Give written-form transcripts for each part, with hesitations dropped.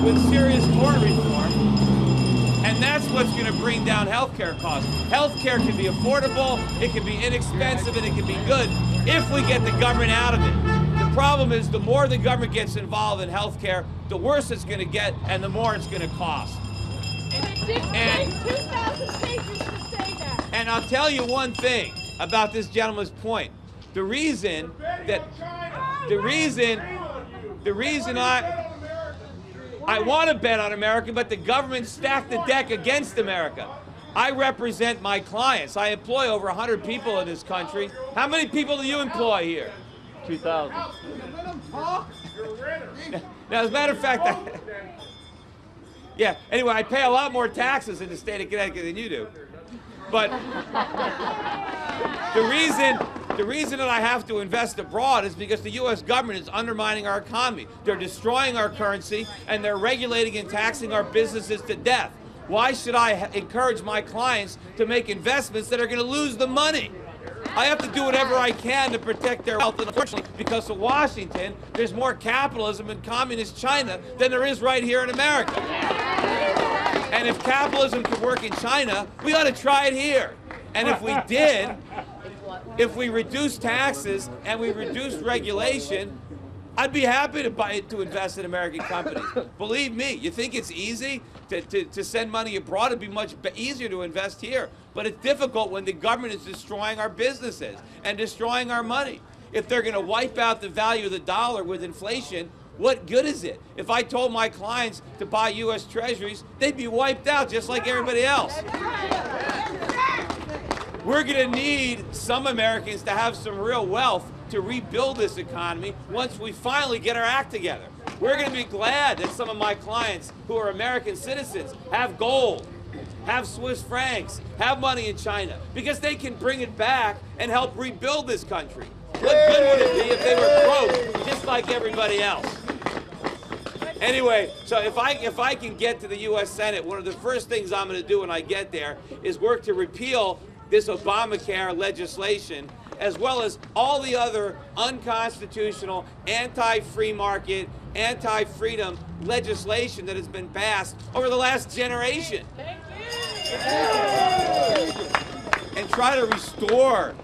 with serious tort reform, and that's what's going to bring down healthcare costs. Healthcare can be affordable, it can be inexpensive, and it can be good if we get the government out of it. The problem is the more the government gets involved in healthcare, the worse it's going to get and the more it's going to cost. And I'll tell you one thing about this gentleman's point. The reason I want to bet on America, but the government stacked the deck against America. I represent my clients. I employ over 100 people in this country. How many people do you employ here? 2,000. Now, as a matter of fact, yeah, anyway, I pay a lot more taxes in the state of Connecticut than you do. But the reason that I have to invest abroad is because the U.S. government is undermining our economy. They're destroying our currency, and they're regulating and taxing our businesses to death. Why should I encourage my clients to make investments that are going to lose the money? I have to do whatever I can to protect their health, and unfortunately, because of Washington, there's more capitalism in communist China than there is right here in America. And if capitalism can work in China, we ought to try it here. And if we did, if we reduced taxes and we reduced regulation, I'd be happy to invest in American companies. Believe me, you think it's easy to send money abroad? It'd be much easier to invest here. But it's difficult when the government is destroying our businesses and destroying our money. If they're going to wipe out the value of the dollar with inflation, what good is it? If I told my clients to buy U.S. Treasuries, they'd be wiped out just like everybody else. We're going to need some Americans to have some real wealth to rebuild this economy once we finally get our act together. We're going to be glad that some of my clients who are American citizens have gold, have Swiss francs, have money in China, because they can bring it back and help rebuild this country. What good would it be if they were broke just like everybody else? Anyway, so if I can get to the U.S. Senate, one of the first things I'm going to do when I get there is work to repeal this Obamacare legislation, as well as all the other unconstitutional, anti-free market, anti-freedom legislation that has been passed over the last generation. And try to restore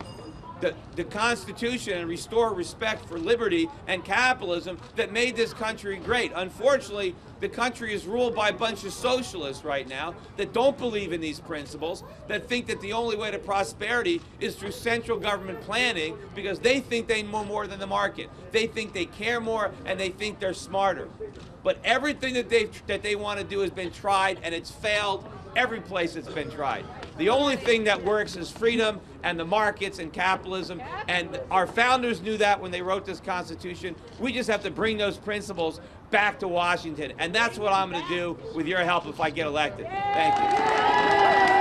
the Constitution and restore respect for liberty and capitalism that made this country great. Unfortunately, the country is ruled by a bunch of socialists right now that don't believe in these principles, that think that the only way to prosperity is through central government planning because they think they know more than the market. They think they care more and they think they're smarter. But everything that they want to do has been tried, and it's failed every place it's been tried. The only thing that works is freedom and the markets and capitalism, and our founders knew that when they wrote this Constitution. We just have to bring those principles back to Washington, and that's what I'm going to do with your help if I get elected. Thank you.